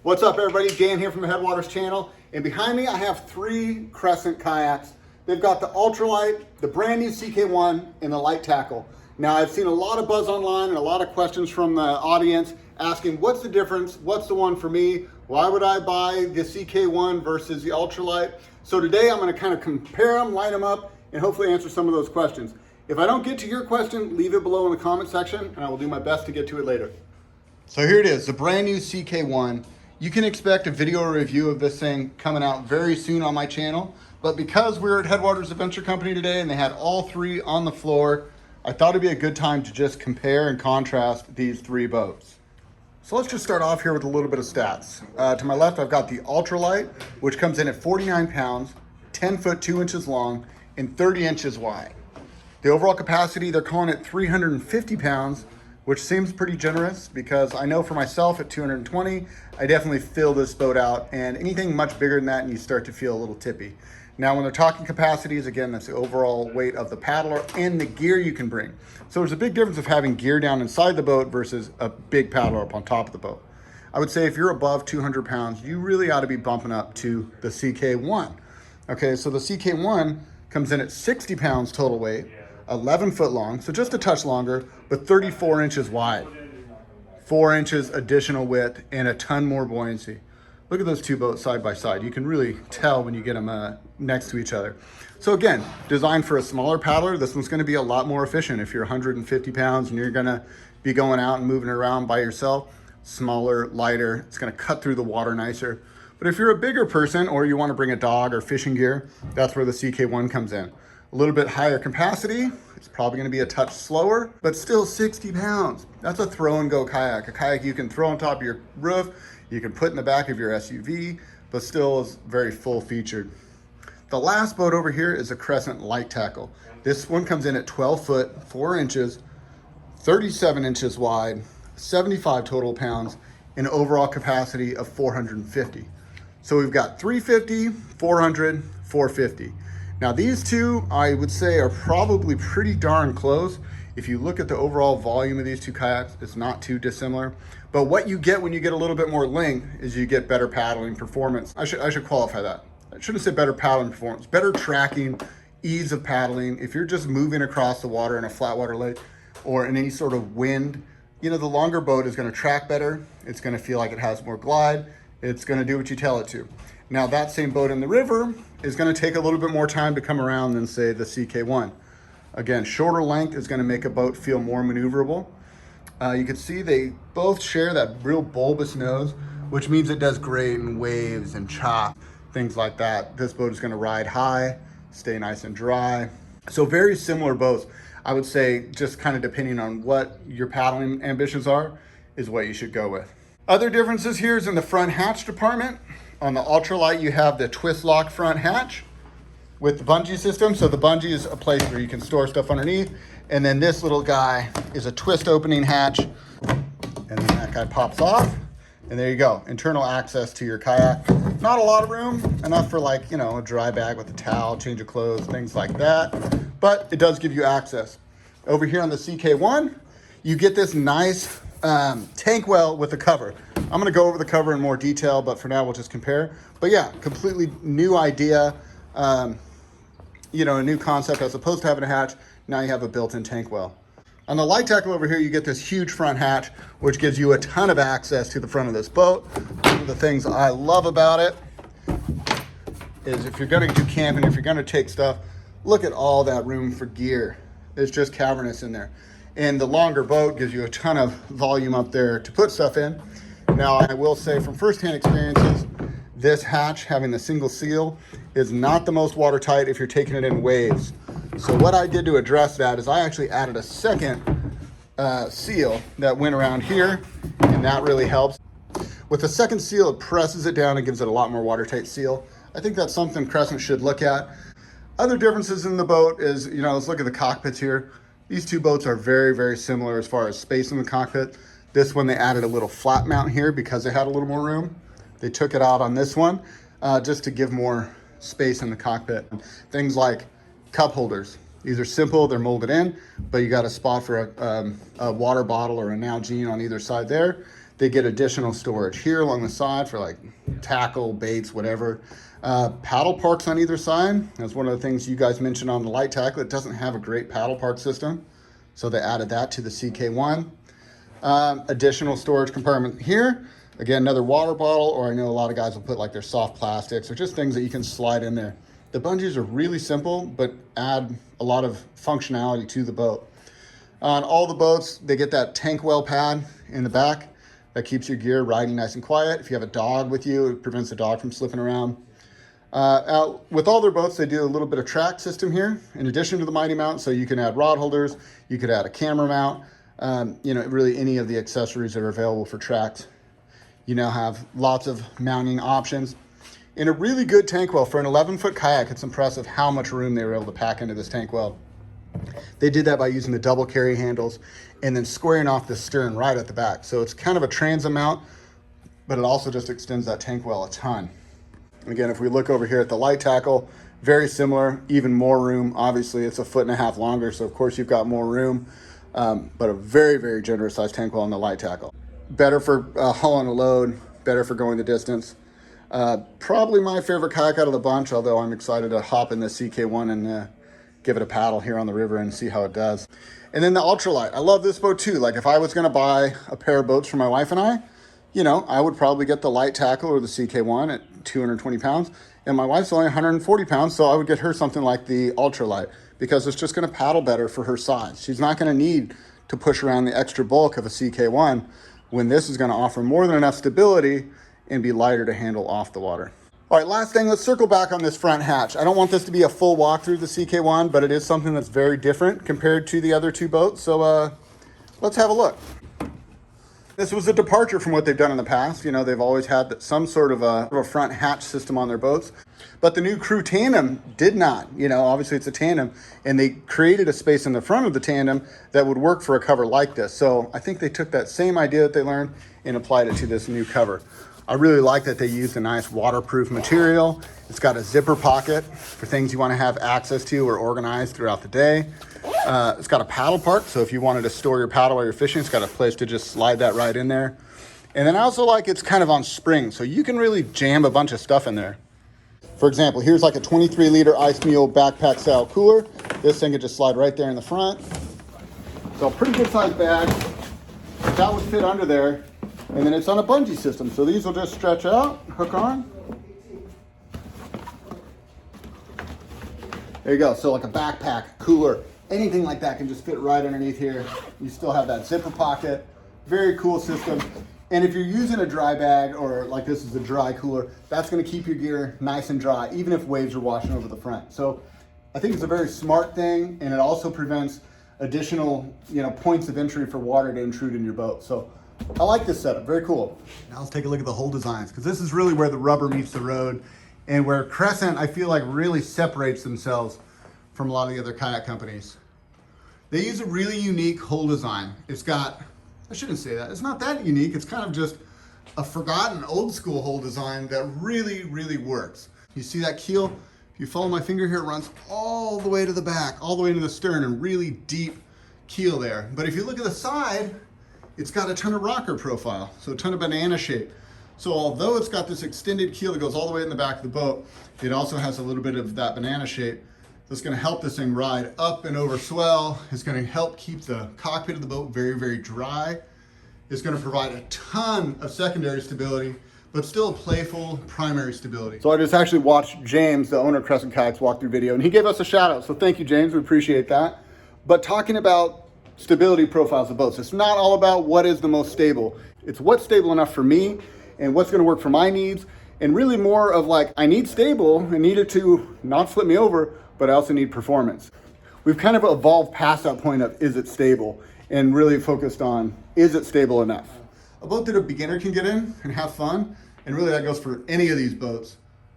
What's up everybody, Dan here from the Headwaters channel, and behind me I have three Crescent kayaks. They've got the ultralight, the brand new CK1, and the Lite Tackle. Now I've seen a lot of buzz online and a lot of questions from the audience asking what's the difference, what's the one for me, why would I buy the CK1 versus the ultralight? So today I'm going to kind of compare them, line them up, and hopefully answer some of those questions. If I don't get to your question, leave it below in the comment section and I will do my best to get to it later. So here it is, the brand new CK1. You can expect a video review of this thing coming out very soon on my channel, but because we're at Headwaters Adventure Company today and they had all three on the floor, I thought it'd be a good time to just compare and contrast these three boats. So let's just start off here with a little bit of stats. To my left, I've got the ultralight, which comes in at 49 pounds, 10 foot 2 inches long, and 30 inches wide. The overall capacity, they're calling it 350 pounds, which seems pretty generous because I know for myself at 220, I definitely fill this boat out, and anything much bigger than that and you start to feel a little tippy. Now when they're talking capacities, again, that's the overall weight of the paddler and the gear you can bring. So there's a big difference of having gear down inside the boat versus a big paddler up on top of the boat. I would say if you're above 200 pounds, you really ought to be bumping up to the CK1. Okay, so the CK1 comes in at 60 pounds total weight, 11 foot long, so just a touch longer, but 34 inches wide. 4 inches additional width and a ton more buoyancy. Look at those two boats side by side. You can really tell when you get them next to each other. So again, designed for a smaller paddler, this one's gonna be a lot more efficient. If you're 150 pounds and you're gonna be going out and moving around by yourself, smaller, lighter, it's gonna cut through the water nicer. But if you're a bigger person or you wanna bring a dog or fishing gear, that's where the CK1 comes in. A little bit higher capacity, it's probably gonna be a touch slower, but still 60 pounds. That's a throw and go kayak. A kayak you can throw on top of your roof, you can put in the back of your SUV, but still is very full featured. The last boat over here is a Crescent Lite Tackle. This one comes in at 12 foot, 4 inches, 37 inches wide, 75 total pounds, and overall capacity of 450. So we've got 350, 400, 450. Now these two, I would say, are probably pretty darn close. If you look at the overall volume of these two kayaks, it's not too dissimilar. But what you get when you get a little bit more length is you get better paddling performance. I should qualify that. I shouldn't say better paddling performance, better tracking, ease of paddling. If you're just moving across the water in a flat water lake or in any sort of wind, you know, the longer boat is gonna track better. It's gonna feel like it has more glide. It's gonna do what you tell it to. Now that same boat in the river is gonna take a little bit more time to come around than say the CK1. Again, shorter length is gonna make a boat feel more maneuverable. You can see they both share that real bulbous nose, which means it does great in waves and chop, things like that. This boat is gonna ride high, stay nice and dry. So very similar boats. I would say just kind of depending on what your paddling ambitions are, is what you should go with. Other differences here is in the front hatch department. On the ultralight, you have the twist lock front hatch with the bungee system. So the bungee is a place where you can store stuff underneath. And then this little guy is a twist opening hatch. And then that guy pops off. And there you go, internal access to your kayak. Not a lot of room, enough for like, you know, a dry bag with a towel, change of clothes, things like that. But it does give you access. Over here on the CK1, you get this nice tank well with a cover. I'm gonna go over the cover in more detail, but for now we'll just compare. But yeah, completely new idea, you know, a new concept. As opposed to having a hatch, now you have a built-in tank well. On the Lite Tackle over here, you get this huge front hatch, which gives you a ton of access to the front of this boat. One of the things I love about it is if you're gonna do camping, if you're gonna take stuff, look at all that room for gear. It's just cavernous in there. And the longer boat gives you a ton of volume up there to put stuff in. Now, I will say from firsthand experiences, this hatch having the single seal is not the most watertight if you're taking it in waves. So what I did to address that is I actually added a second seal that went around here, and that really helps. With the second seal, it presses it down and gives it a lot more watertight seal. I think that's something Crescent should look at. Other differences in the boat is, you know, let's look at the cockpits here. These two boats are very, very similar as far as space in the cockpit. This one, they added a little flat mount here because they had a little more room. They took it out on this one just to give more space in the cockpit. Things like cup holders. These are simple, they're molded in, but you got a spot for a water bottle or a Nalgene on either side there. they get additional storage here along the side for like tackle, baits, whatever. Paddle parks on either side. That's one of the things you guys mentioned on the Lite Tackle. It doesn't have a great paddle park system, so they added that to the CK1. Additional storage compartment here. Again, another water bottle, or I know a lot of guys will put like their soft plastics or just things that you can slide in there. The bungees are really simple, but add a lot of functionality to the boat. On all the boats, they get that tank well pad in the back that keeps your gear riding nice and quiet. If you have a dog with you, it prevents the dog from slipping around. With all their boats, they do a little bit of track system here, in addition to the Mighty Mount, so you can add rod holders, you could add a camera mount, you know, really any of the accessories that are available for tracks. You now have lots of mounting options. In a really good tank well, for an 11-foot kayak, it's impressive how much room they were able to pack into this tank well. They did that by using the double carry handles and then squaring off the stern right at the back. So it's kind of a transom mount, but it also just extends that tank well a ton. Again, if we look over here at the Lite Tackle, very similar, even more room. Obviously, it's 1.5 feet longer, so of course you've got more room, but a very, very generous sized tank well on the Lite Tackle. Better for hauling a load, better for going the distance. Probably my favorite kayak out of the bunch, although I'm excited to hop in the CK1 and give it a paddle here on the river and see how it does. And then the ultralight. I love this boat too. Like if I was gonna buy a pair of boats for my wife and I, you know, I would probably get the Lite Tackle or the CK1 at 220 pounds. And my wife's only 140 pounds, so I would get her something like the ultralight because it's just gonna paddle better for her size. She's not gonna need to push around the extra bulk of a CK1 when this is gonna offer more than enough stability and be lighter to handle off the water. All right, last thing, let's circle back on this front hatch. I don't want this to be a full walkthrough of the CK1, but it is something that's very different compared to the other two boats. So let's have a look. This was a departure from what they've done in the past. You know, they've always had some sort of a front hatch system on their boats, but the new Crew Tandem did not. You know, obviously it's a tandem, and they created a space in the front of the tandem that would work for a cover like this. So I think they took that same idea that they learned and applied it to this new cover. I really like that they used a nice waterproof material. It's got a zipper pocket for things you want to have access to or organized throughout the day. It's got a paddle park, so if you wanted to store your paddle while you're fishing, it's got a place to just slide that right in there. And then I also like it's kind of on springs, so you can really jam a bunch of stuff in there. For example, here's like a 23-liter Ice Mule backpack style cooler. This thing could just slide right there in the front. So a pretty good sized bag. That would fit under there. And then it's on a bungee system, so these will just stretch out, hook on. There you go, so like a backpack, cooler, anything like that can just fit right underneath here. You still have that zipper pocket, very cool system. And if you're using a dry bag, or like this is a dry cooler, that's gonna keep your gear nice and dry, even if waves are washing over the front. So I think it's a very smart thing, and it also prevents additional, you know, points of entry for water to intrude in your boat. So I like this setup, very cool. Now let's take a look at the hull designs, because this is really where the rubber meets the road and where Crescent, I feel like, really separates themselves from a lot of the other kayak companies. They use a really unique hull design. It's got, I shouldn't say that, it's not that unique, it's kind of just a forgotten old school hull design that really, really works. You see that keel? If you follow my finger here, it runs all the way to the back, all the way to the stern, and really deep keel there. But if you look at the side, it's got a ton of rocker profile, so a ton of banana shape. So although it's got this extended keel that goes all the way in the back of the boat, it also has a little bit of that banana shape. That's gonna help this thing ride up and over swell. It's gonna help keep the cockpit of the boat very, very dry. It's gonna provide a ton of secondary stability, but still a playful primary stability. So I just actually watched James, the owner of Crescent Kayaks, walkthrough video, and he gave us a shout out. So thank you, James, we appreciate that. But talking about stability profiles of boats, it's not all about what is the most stable. It's what's stable enough for me and what's gonna work for my needs, and really more of like, I need stable and need it to not flip me over, but I also need performance. We've kind of evolved past that point of is it stable and really focused on is it stable enough. A boat that a beginner can get in and have fun, and really that goes for any of these boats.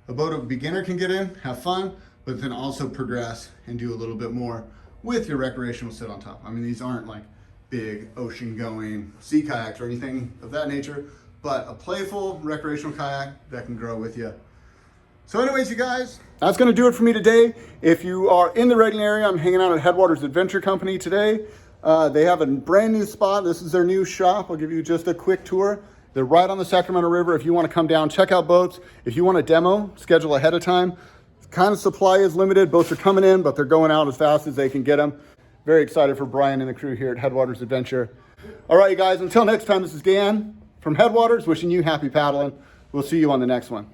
A boat a beginner can get in, have fun, but then also progress and do a little bit more with your recreational sit on top. I mean, these aren't like big ocean going sea kayaks or anything of that nature, but a playful recreational kayak that can grow with you. So anyways, you guys, that's gonna do it for me today. If you are in the Reading area, I'm hanging out at Headwaters Adventure Company today. They have a brand new spot. This is their new shop. I'll give you just a quick tour. They're right on the Sacramento River. If you want to come down, check out boats. If you want a demo, schedule ahead of time. Kind of supply is limited. Boats are coming in, but they're going out as fast as they can get them. Very excited for Brian and the crew here at Headwaters Adventure. All right, you guys, until next time, this is Dan from Headwaters, wishing you happy paddling. We'll see you on the next one.